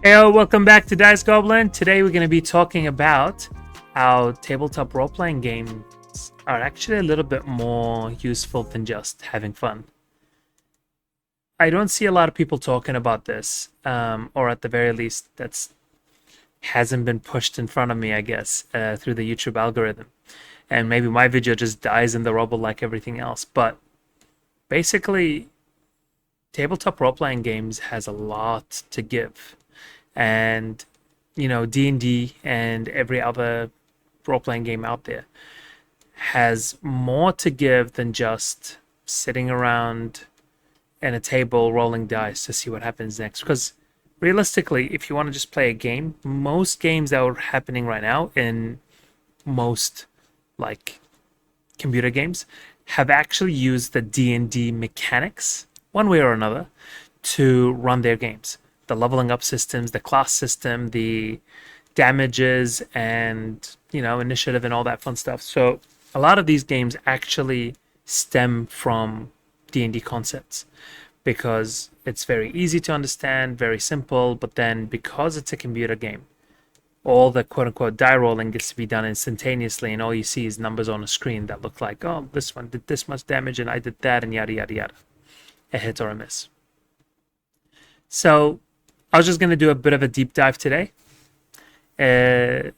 Hey, welcome back to Dice Goblin. Today we're going to be talking about how tabletop role-playing games are actually a little bit more useful than just having fun. I don't see a lot of people talking about this, or at the very least, that's hasn't been pushed in front of me, I guess, through the YouTube algorithm. And maybe my video just dies in the rubble like everything else. But basically, tabletop role-playing games has a lot to give. And D&D and every other role-playing game out there has more to give than just sitting around at a table rolling dice to see what happens next. Because realistically, if you want to just play a game, most games that are happening right now in most like computer games have actually used the D&D mechanics one way or another to run their games. The leveling up systems, the class system, the damages, and initiative and all that fun stuff. So a lot of these games actually stem from D&D concepts because it's very easy to understand, very simple, but then because it's a computer game, all the quote unquote die rolling gets to be done instantaneously, and all you see is numbers on a screen that look like, oh, this one did this much damage and I did that, and yada yada yada. A hit or a miss. So I was just going to do a bit of a deep dive today, uh,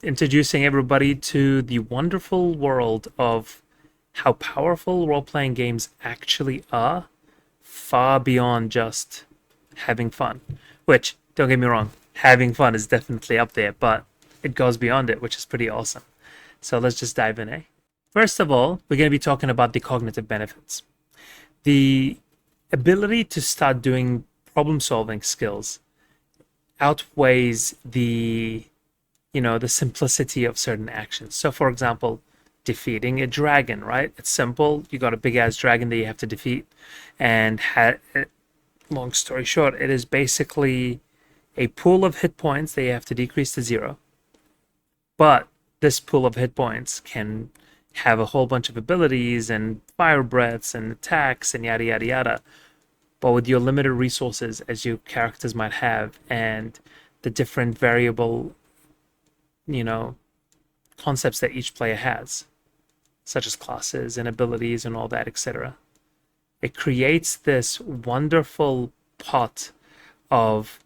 introducing everybody to the wonderful world of how powerful role-playing games actually are, far beyond just having fun. Which, don't get me wrong, having fun is definitely up there, but it goes beyond it, which is pretty awesome. So let's just dive in, eh? First of all, we're going to be talking about the cognitive benefits. The ability to start doing problem-solving skills outweighs the simplicity of certain actions. So for example, defeating a dragon, right? It's simple. You got a big ass dragon that you have to defeat, and long story short, it is basically a pool of hit points that you have to decrease to 0. But this pool of hit points can have a whole bunch of abilities and fire breaths and attacks and yada yada yada. But with your limited resources as your characters might have, and the different variable, concepts that each player has, such as classes and abilities and all that, etc., it creates this wonderful pot of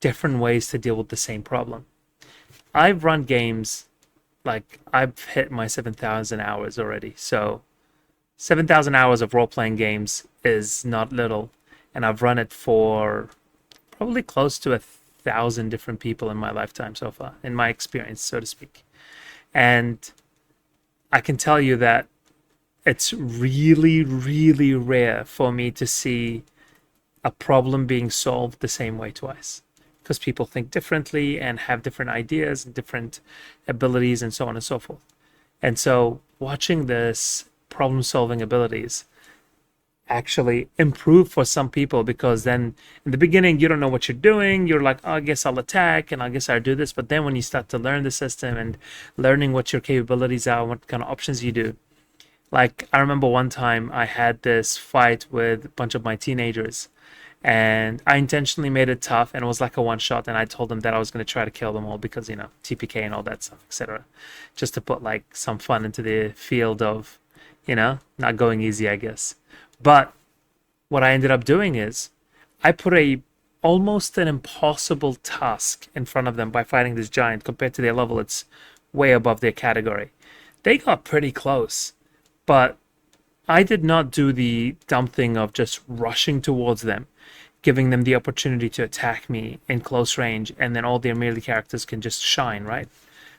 different ways to deal with the same problem. I've run games, like I've hit my 7,000 hours already. So 7,000 hours of role-playing games is not little. And I've run it for probably close to 1,000 different people in my lifetime so far, in my experience, so to speak. And I can tell you that it's really, really rare for me to see a problem being solved the same way twice, because people think differently and have different ideas and different abilities and so on and so forth. And so watching this problem-solving abilities actually improve for some people, because then in the beginning you don't know what you're doing. You're like, oh, I guess I'll attack and I guess I'll do this. But then when you start to learn the system and learning what your capabilities are, what kind of options you do, like I remember one time I had this fight with a bunch of my teenagers, and I intentionally made it tough, and it was like a one shot, and I told them that I was going to try to kill them all because TPK and all that stuff, etc., just to put like some fun into the field of not going easy, I guess. But what I ended up doing is I put a almost an impossible task in front of them by fighting this giant. Compared to their level, it's way above their category. They got pretty close, but I did not do the dumb thing of just rushing towards them, giving them the opportunity to attack me in close range, and then all their melee characters can just shine, right?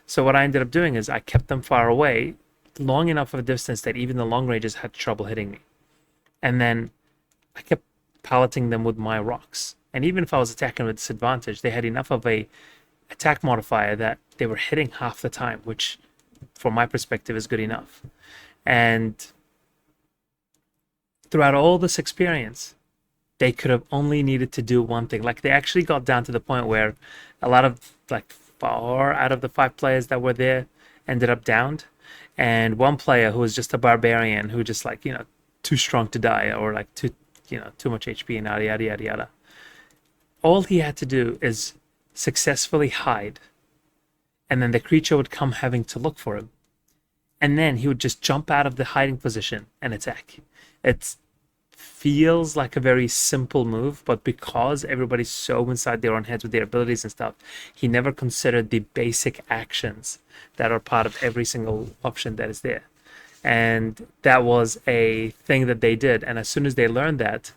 So what I ended up doing is I kept them far away, long enough of a distance that even the long ranges had trouble hitting me. And then I kept piloting them with my rocks. And even if I was attacking with disadvantage, they had enough of a attack modifier that they were hitting half the time, which from my perspective is good enough. And throughout all this experience, they could have only needed to do one thing. Like they actually got down to the point where a lot of, like, 4 out of the 5 players that were there ended up downed. And one player who was just a barbarian who just like, too strong to die, or like too much HP and yada yada yada yada, all he had to do is successfully hide, and then the creature would come having to look for him, and then he would just jump out of the hiding position and attack. It feels like a very simple move, but because everybody's so inside their own heads with their abilities and stuff, he never considered the basic actions that are part of every single option that is there. And that was a thing that they did. And as soon as they learned that,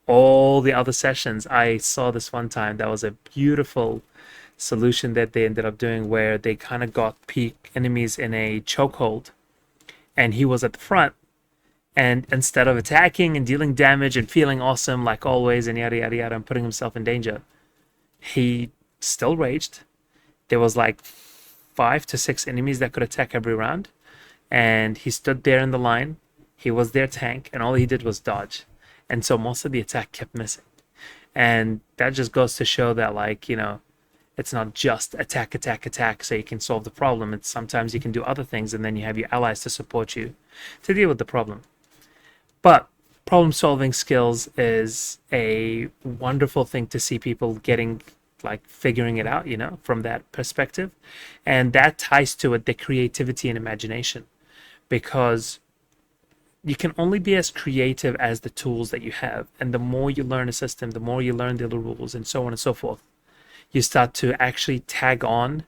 all the other sessions, I saw this one time, that was a beautiful solution that they ended up doing where they kind of got peak enemies in a chokehold, and he was at the front, and instead of attacking and dealing damage and feeling awesome like always and yada yada yada and putting himself in danger, he still raged. There was like 5 to 6 enemies that could attack every round, and he stood there in the line. He was their tank, and all he did was dodge, and so most of the attack kept missing. And that just goes to show that, like, it's not just attack, attack, attack so you can solve the problem. It's sometimes you can do other things, and then you have your allies to support you to deal with the problem. But problem solving skills is a wonderful thing to see people getting, like, figuring it out, from that perspective. And that ties to it the creativity and imagination, because you can only be as creative as the tools that you have. And the more you learn a system, the more you learn the rules and so on and so forth, you start to actually tag on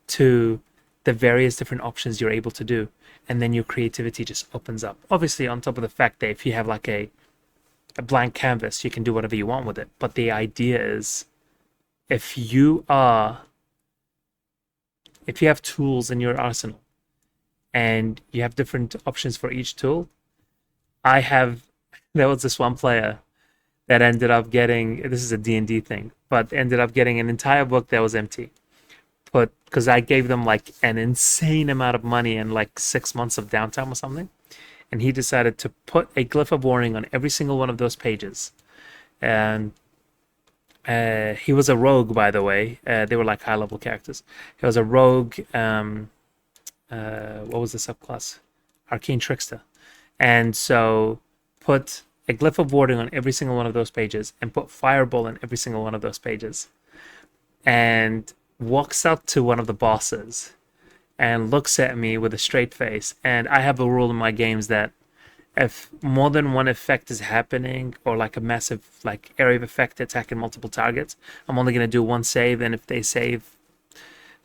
to the various different options you're able to do. And then your creativity just opens up. Obviously, on top of the fact that if you have like a blank canvas, you can do whatever you want with it. But the idea is, if you have tools in your arsenal and you have different options for each tool, there was this one player that ended up getting, this is a D&D thing, but ended up getting an entire book that was empty. But because I gave them like an insane amount of money and like 6 months of downtime or something, and he decided to put a glyph of warning on every single one of those pages. And he was a rogue, by the way. They were like high-level characters. He was a rogue. What was the subclass? Arcane Trickster. And so put a glyph of warding on every single one of those pages and put fireball on every single one of those pages, and walks up to one of the bosses and looks at me with a straight face. And I have a rule in my games that if more than one effect is happening, or like a massive like area of effect attacking multiple targets, I'm only going to do one save, and if they save,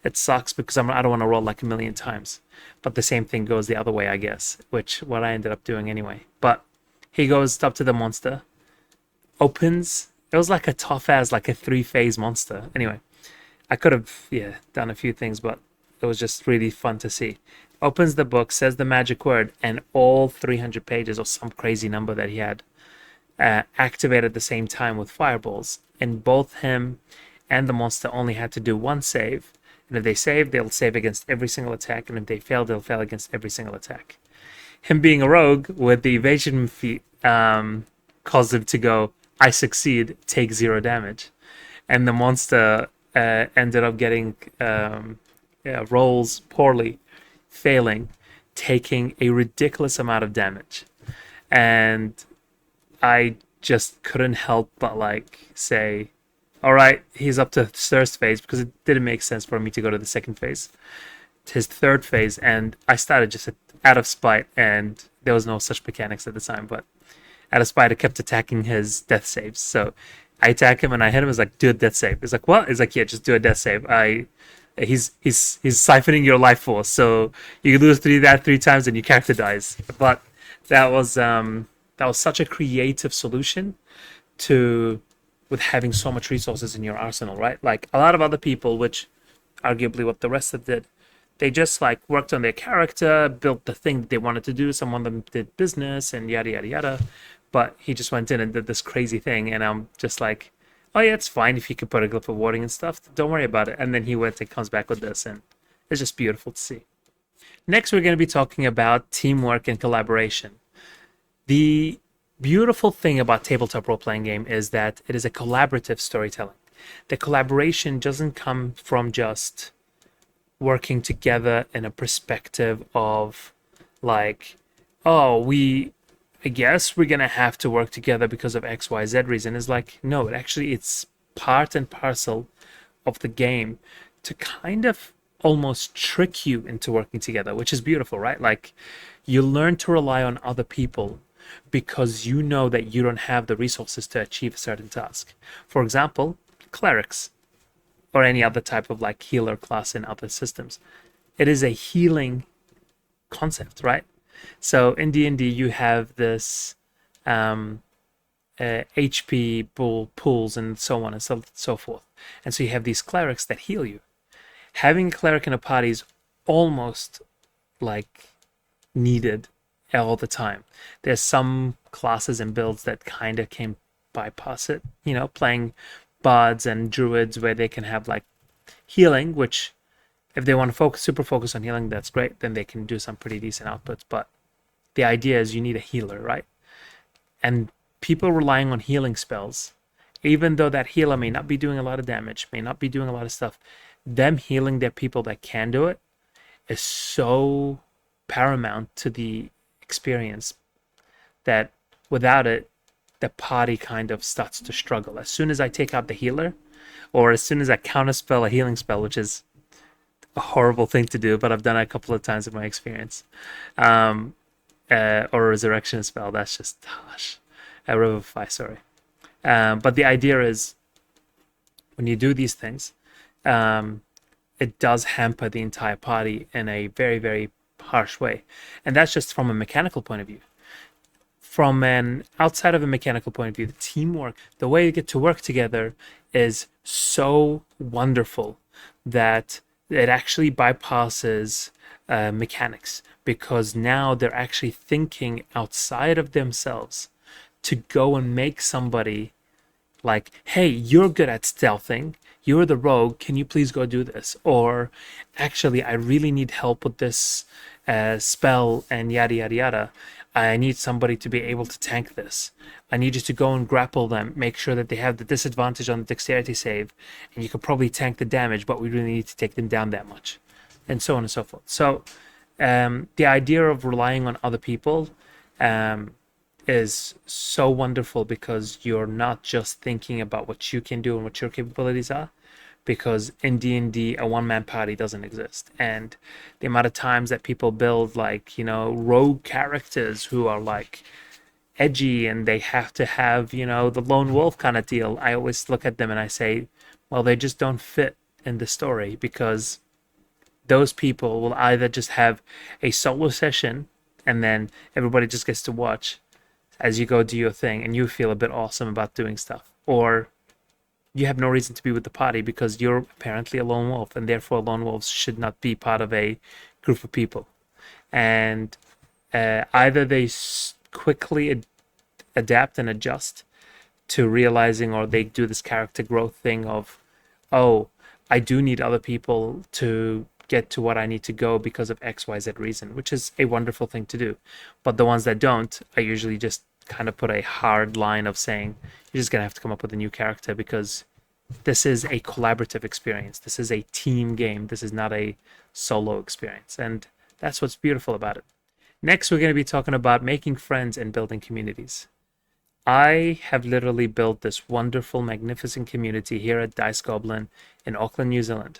it sucks because I don't want to roll like a million times. But the same thing goes the other way, I guess, which what I ended up doing anyway. But he goes up to the monster, opens. It was like a tough as like a 3-phase monster. Anyway, I could have done a few things, but it was just really fun to see. Opens the book, says the magic word, and all 300 pages or some crazy number that he had activate at the same time with fireballs. And both him and the monster only had to do one save. And if they save, they'll save against every single attack. And if they fail, they'll fail against every single attack. Him being a rogue with the evasion feat caused him to go, I succeed, take 0 damage. And the monster ended up getting rolls poorly, failing, taking a ridiculous amount of damage. And I just couldn't help but like say, all right, he's up to first phase, because it didn't make sense for me to go to the second phase, his third phase. And I started just out of spite, and there was no such mechanics at the time, but out of spite, I kept attacking his death saves. So I attack him and I hit him. It's like, do a death save. He's like, what? He's like, yeah, just do a death save. He's siphoning your life force, so you lose three times and your character dies. But that was such a creative solution with having so much resources in your arsenal, right? Like a lot of other people, which arguably what the rest of did, they just like worked on their character, built the thing that they wanted to do. Some of them did business and yada yada yada, but he just went in and did this crazy thing, and I'm just like, oh yeah, it's fine if you could put a glyph of warding and stuff. Don't worry about it. And then he went and comes back with this, and it's just beautiful to see. Next, we're going to be talking about teamwork and collaboration. The beautiful thing about tabletop role-playing game is that it is a collaborative storytelling. The collaboration doesn't come from just working together in a perspective of like, oh, I guess we're going to have to work together because of XYZ reason. Is like, no, it's part and parcel of the game to kind of almost trick you into working together, which is beautiful, right? Like, you learn to rely on other people because you know that you don't have the resources to achieve a certain task. For example, clerics or any other type of like healer class in other systems. It is a healing concept, right? So in D&D, you have this HP pools and so on and so forth. And so you have these clerics that heal you. Having a cleric in a party is almost like needed all the time. There's some classes and builds that kind of can bypass it, you know, playing bards and druids where they can have like healing, which if they want to super focus on healing, that's great. Then they can do some pretty decent outputs. But the idea is you need a healer, right? And people relying on healing spells, even though that healer may not be doing a lot of damage, may not be doing a lot of stuff, them healing their people that can do it is so paramount to the experience that without it, the party kind of starts to struggle. As soon as I take out the healer, or as soon as I counterspell a healing spell, which is a horrible thing to do, but I've done it a couple of times in my experience, or a resurrection spell, that's just harsh. A revivify, sorry. But the idea is, when you do these things, it does hamper the entire party in a very, very harsh way. And that's just from a mechanical point of view. From an outside of a mechanical point of view, the teamwork, the way you get to work together is so wonderful that it actually bypasses mechanics, because now they're actually thinking outside of themselves to go and make somebody like, hey, you're good at stealthing, you're the rogue, can you please go do this? Or actually, I really need help with this spell and yada yada yada. I need somebody to be able to tank this. I need you to go and grapple them, make sure that they have the disadvantage on the dexterity save, and you can probably tank the damage, but we really need to take them down that much, and so on and so forth. So the idea of relying on other people is so wonderful, because you're not just thinking about what you can do and what your capabilities are, because in D&D a one-man party doesn't exist. And the amount of times that people build like, you know, rogue characters who are like edgy and they have to have, you know, the lone wolf kind of deal, I always look at them and I say, well, they just don't fit in the story, because those people will either just have a solo session and then everybody just gets to watch as you go do your thing and you feel a bit awesome about doing stuff, or you have no reason to be with the party because you're apparently a lone wolf, and therefore lone wolves should not be part of a group of people. And either they quickly adapt and adjust to realizing, or they do this character growth thing of, oh, I do need other people to get to what I need to go because of XYZ reason, which is a wonderful thing to do. But the ones that don't, I usually just kind of put a hard line of saying, you're just going to have to come up with a new character, because this is a collaborative experience. This is a team game. This is not a solo experience. And that's what's beautiful about it. Next, we're going to be talking about making friends and building communities. I have literally built this wonderful, magnificent community here at Dice Goblin in Auckland, New Zealand.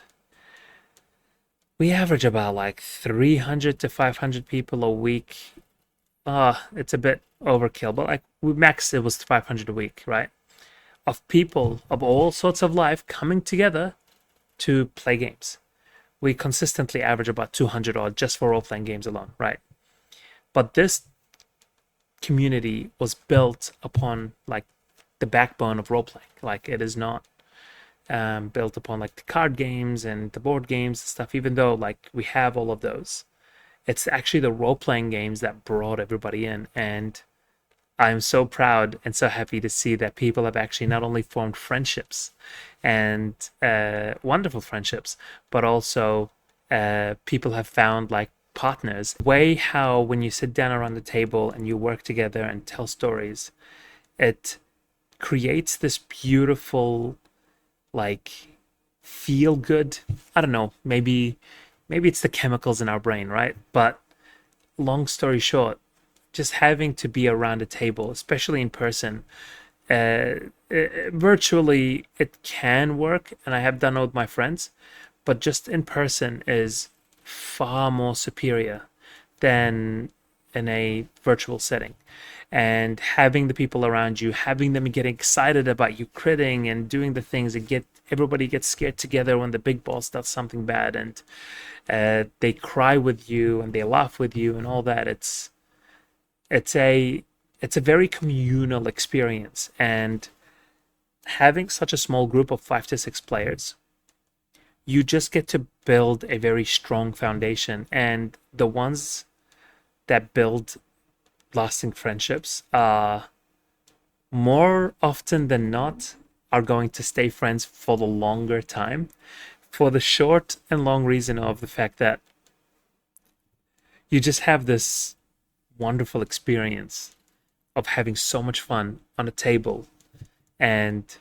We average about like 300 to 500 people a week. It's a bit overkill, but like max it was 500 a week, right? Of people of all sorts of life coming together to play games. We consistently average about 200 odd just for role-playing games alone, right? But this community was built upon like the backbone of role-playing. Like, it is not built upon like the card games and the board games and stuff, even though like we have all of those. It's actually the role-playing games that brought everybody in, and I'm so proud and so happy to see that people have actually not only formed friendships and wonderful friendships, but also people have found like partners. Way how when you sit down around the table and you work together and tell stories, it creates this beautiful like feel good. I don't know, maybe it's the chemicals in our brain, right? But long story short, just having to be around a table, especially in person, Virtually it can work, and I have done it with my friends, but just in person is far more superior than in a virtual setting. And having the people around you, having them get excited about you critting and doing the things and get everybody gets scared together when the big boss does something bad, and they cry with you and they laugh with you and all that. It's a it's a very communal experience, and having such a small group of 5 to 6 players, you just get to build a very strong foundation. And the ones that build lasting friendships more often than not are going to stay friends for the longer time, for the short and long reason of the fact that you just have this wonderful experience of having so much fun on a table, and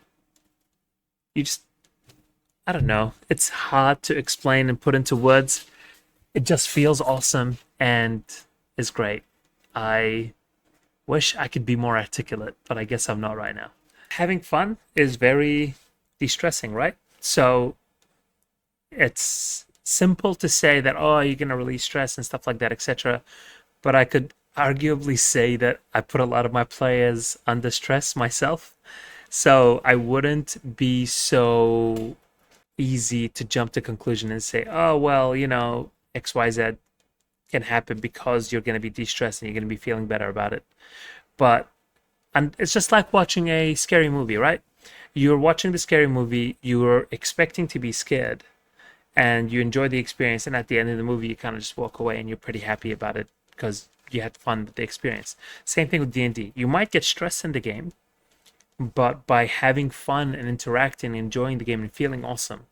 you just, I don't know, it's hard to explain and put into words. It just feels awesome and is great. I wish I could be more articulate, but I guess I'm not right now. Having fun is very de-stressing, right? So it's simple to say that, oh, you're going to release stress and stuff like that, etc. But I could arguably say that I put a lot of my players under stress myself. So I wouldn't be so easy to jump to conclusion and say, oh, well, XYZ can happen because you're going to be de-stressed and you're going to be feeling better about it. But and it's just like watching a scary movie, right? You're watching the scary movie, you're expecting to be scared, and you enjoy the experience, and at the end of the movie you kind of just walk away and you're pretty happy about it because you had fun with the experience. Same thing with D&D. You might get stressed in the game, but by having fun and interacting, enjoying the game and feeling awesome,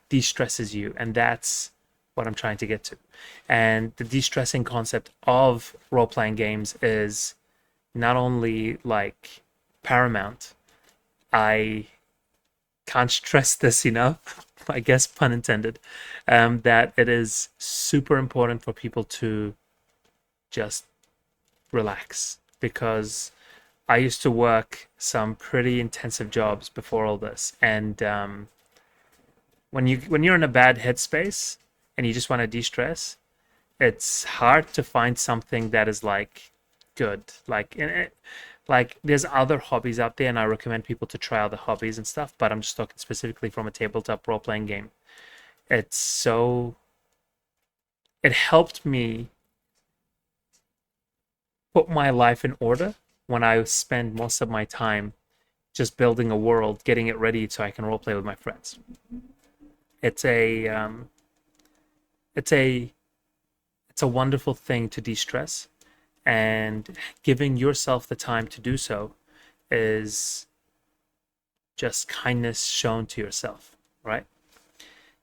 de-stresses you, and that's what I'm trying to get to. And the de-stressing concept of role-playing games is not only like paramount, I can't stress this enough, I guess pun intended, that it is super important for people to just relax, because I used to work some pretty intensive jobs before all this, and when you're in a bad headspace and you just want to de-stress, it's hard to find something that is like good. Like there's other hobbies out there, and I recommend people to try other hobbies and stuff. But I'm just talking specifically from a tabletop role playing game. It's so it helped me put my life in order when I spend most of my time just building a world, getting it ready so I can role play with my friends. It's a it's a it's a wonderful thing to de-stress, and giving yourself the time to do so is just kindness shown to yourself, right?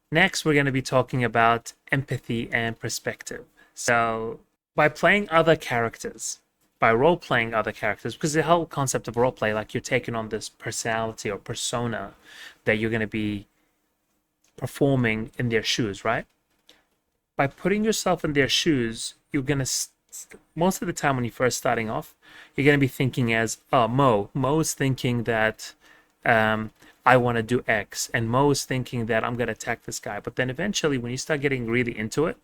Next, we're going to be talking about empathy and perspective. So, by playing other characters, by role playing other characters, because the whole concept of role play, like you're taking on this personality or persona that you're going to be performing in their shoes, right? By putting yourself in their shoes, you're going to most of the time when you're first starting off, you're going to be thinking as, oh, Mo's thinking that I want to do X, and Mo's thinking that I'm going to attack this guy. But then eventually, when you start getting really into it,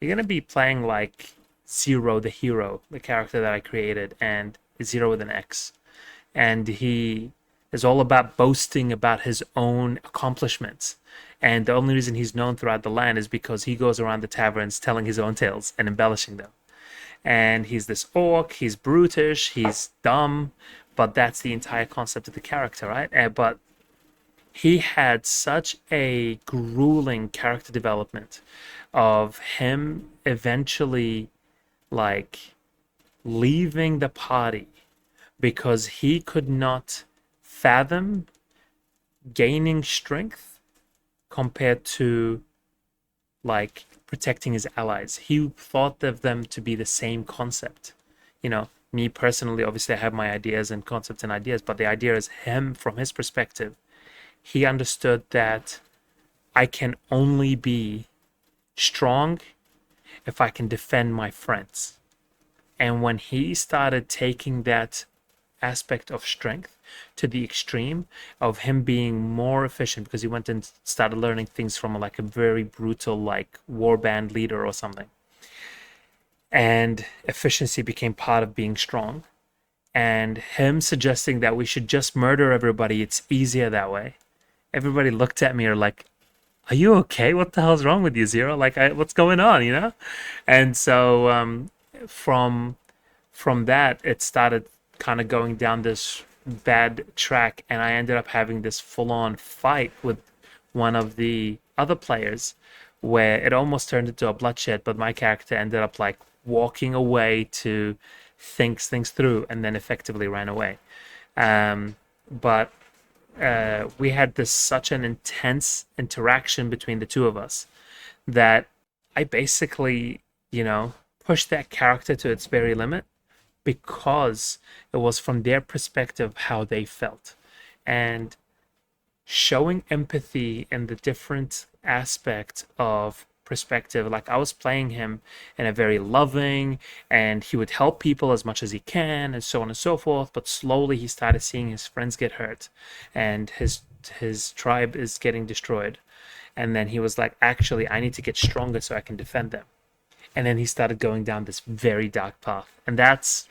you're going to be playing like Zero, the hero, the character that I created, and Zero with an X. And he is all about boasting about his own accomplishments. And the only reason he's known throughout the land is because he goes around the taverns telling his own tales and embellishing them. And he's this orc, he's brutish, he's dumb, but that's the entire concept of the character, right? But he had such a grueling character development of him eventually like leaving the party because he could not fathom gaining strength compared to like protecting his allies. He thought of them to be the same concept. Me personally, obviously I have my ideas and concepts and ideas, but the idea is him from his perspective. He understood that I can only be strong if I can defend my friends. And when he started taking that aspect of strength to the extreme of him being more efficient because he went and started learning things from like a very brutal like war band leader or something. And efficiency became part of being strong. And him suggesting that we should just murder everybody, it's easier that way. Everybody looked at me or like, are you okay? What the hell's wrong with you, Zero? Like, what's going on, you know? And so from that, it started kind of going down this bad track, and I ended up having this full-on fight with one of the other players, where it almost turned into a bloodshed. But my character ended up like walking away to think things through, and then effectively ran away. But we had this such an intense interaction between the two of us that I basically, pushed that character to its very limit because it was from their perspective how they felt. And showing empathy in the different aspect of perspective, like I was playing him in a very loving, and he would help people as much as he can and so on and so forth, but slowly he started seeing his friends get hurt and his tribe is getting destroyed. And then he was like, actually, I need to get stronger so I can defend them. And then he started going down this very dark path. And that's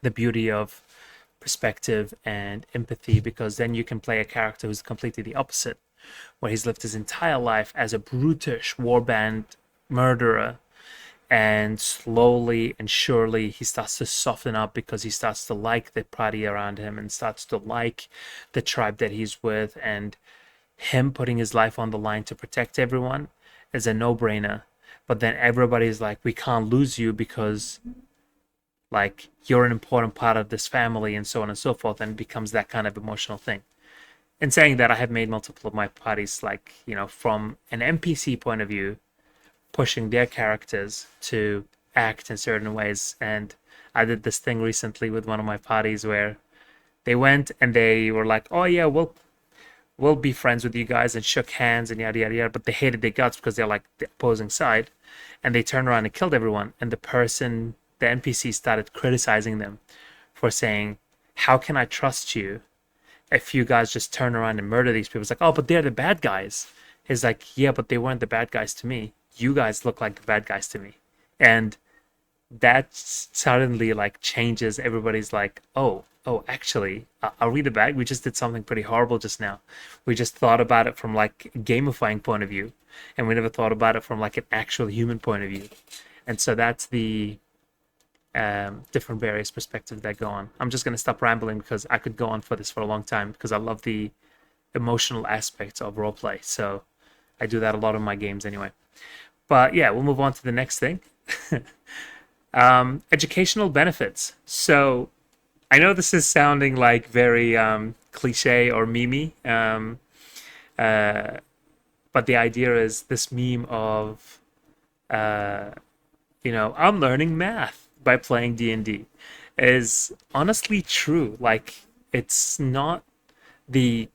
the beauty of perspective and empathy, because then you can play a character who's completely the opposite, where he's lived his entire life as a brutish warband murderer, and slowly and surely he starts to soften up because he starts to like the party around him and starts to like the tribe that he's with, and him putting his life on the line to protect everyone is a no-brainer. But then everybody's like, we can't lose you because like you're an important part of this family and so on and so forth, and it becomes that kind of emotional thing. In saying that, I have made multiple of my parties like, from an NPC point of view, pushing their characters to act in certain ways. And I did this thing recently with one of my parties where they went and they were like, oh yeah, we'll be friends with you guys, and shook hands and yada yada yada, but they hated their guts because they're like the opposing side, and they turned around and killed everyone. And the NPC started criticizing them for saying, how can I trust you if you guys just turn around and murder these people? It's like, oh, but they're the bad guys. It's like, yeah, but they weren't the bad guys to me. You guys look like the bad guys to me. And that suddenly like changes. Everybody's like, oh, actually, are we the bad? We just did something pretty horrible just now. We just thought about it from like a gamifying point of view, and we never thought about it from like an actual human point of view. And so that's the different various perspectives that go on. I'm just going to stop rambling because I could go on for this for a long time, because I love the emotional aspects of roleplay. So I do that a lot in my games anyway. But yeah, we'll move on to the next thing. Educational benefits. So I know this is sounding like very cliche or memey, but the idea is this meme of, I'm learning math by playing D&D is honestly true. Like, it's not the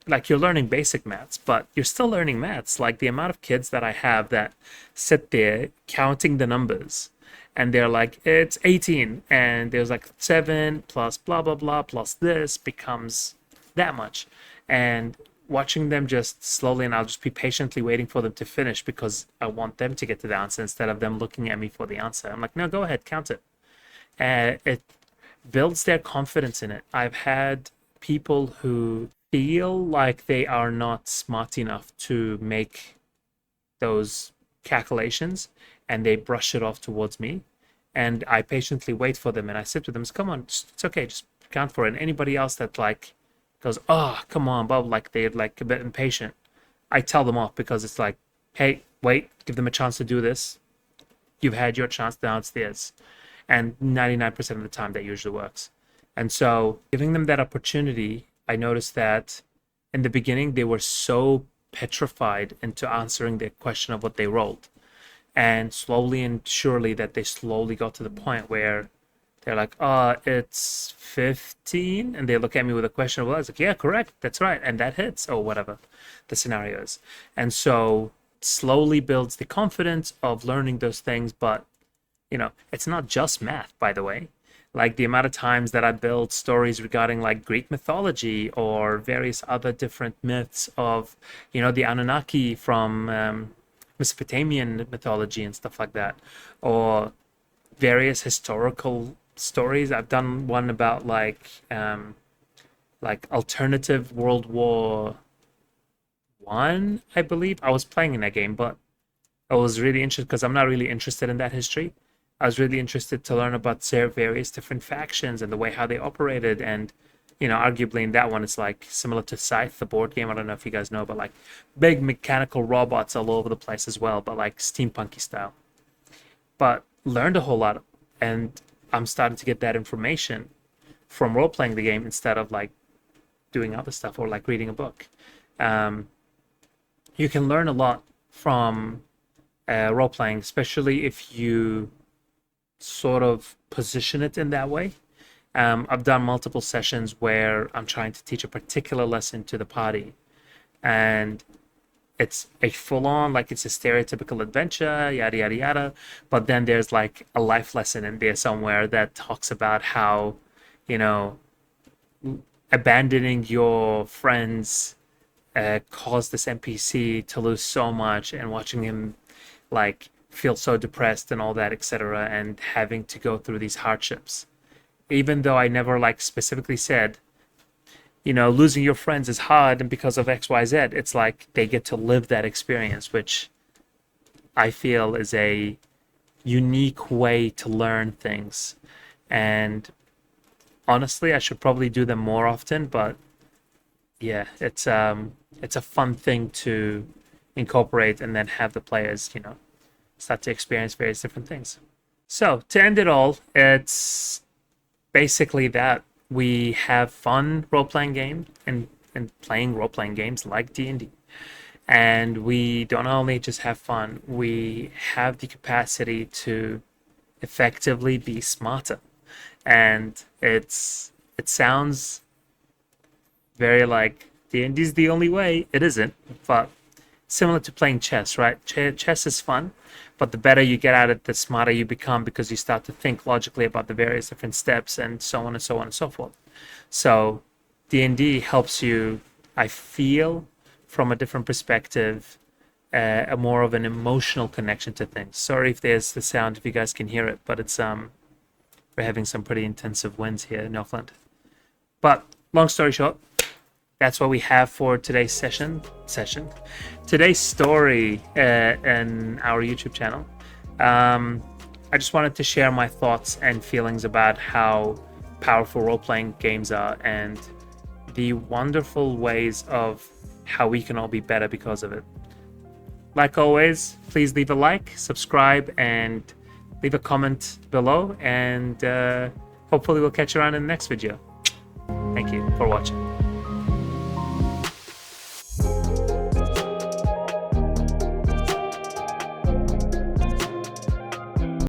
like you're learning basic maths, but you're still learning maths. Like the amount of kids that I have that sit there counting the numbers, and they're like, it's 18, and there's like 7 plus blah blah blah plus this becomes that much. And watching them just slowly, and I'll just be patiently waiting for them to finish because I want them to get to the answer instead of them looking at me for the answer. I'm like, no, go ahead, count it. And it builds their confidence in it. I've had people who feel like they are not smart enough to make those calculations, and they brush it off towards me, and I patiently wait for them, and I sit with them, come on, it's okay, just count for it. And anybody else that like goes, oh come on Bob, like they're like a bit impatient, I tell them off, because it's like, hey, wait, give them a chance to do this. You've had your chance, now it's theirs. And 99% of the time that usually works. And so giving them that opportunity, I noticed that in the beginning they were so petrified into answering the question of what they rolled. And slowly and surely that they slowly got to the point where they're like, it's 15. And they look at me with a question. Well, I was like, yeah, correct. That's right. And that hits, or whatever the scenario is. And so slowly builds the confidence of learning those things. But, it's not just math, by the way. Like the amount of times that I build stories regarding like Greek mythology or various other different myths of, the Anunnaki from Mesopotamian mythology and stuff like that, or various historical stories. I've done one about like alternative World War I, I believe. I was playing in that game, but I was really interested because I'm not really interested in that history. I was really interested to learn about their various different factions and the way how they operated. And, arguably in that one, it's like similar to Scythe, the board game. I don't know if you guys know, but like big mechanical robots all over the place as well, but like steampunky style. But learned a whole lot. And I'm starting to get that information from role playing the game instead of like doing other stuff or like reading a book. You can learn a lot from role playing, especially if you sort of position it in that way. I've done multiple sessions where I'm trying to teach a particular lesson to the party, and it's a full-on, like it's a stereotypical adventure, yada yada yada. But then there's like a life lesson in there somewhere that talks about how, you know, abandoning your friends caused this NPC to lose so much, and watching him like feel so depressed and all that, etc., and having to go through these hardships. Even though I never like specifically said, losing your friends is hard and because of XYZ, it's like they get to live that experience, which I feel is a unique way to learn things. And honestly, I should probably do them more often, but yeah, it's a fun thing to incorporate and then have the players, start to experience various different things. So to end it all, it's basically that we have fun role-playing game and playing role-playing games like D&D. And we don't only just have fun, we have the capacity to effectively be smarter. And it sounds very like D&D is the only way. It isn't, but similar to playing chess, right? Chess is fun, but the better you get at it, the smarter you become because you start to think logically about the various different steps and so on and so on and so forth. So D&D helps you, I feel, from a different perspective, a more of an emotional connection to things. Sorry if there's the sound, if you guys can hear it, but it's we're having some pretty intensive winds here in Auckland. But long story short, that's what we have for today's session. Today's story in our YouTube channel. I just wanted to share my thoughts and feelings about how powerful role-playing games are and the wonderful ways of how we can all be better because of it. Like always, please leave a like, subscribe, and leave a comment below, and hopefully we'll catch you around in the next video. Thank you for watching.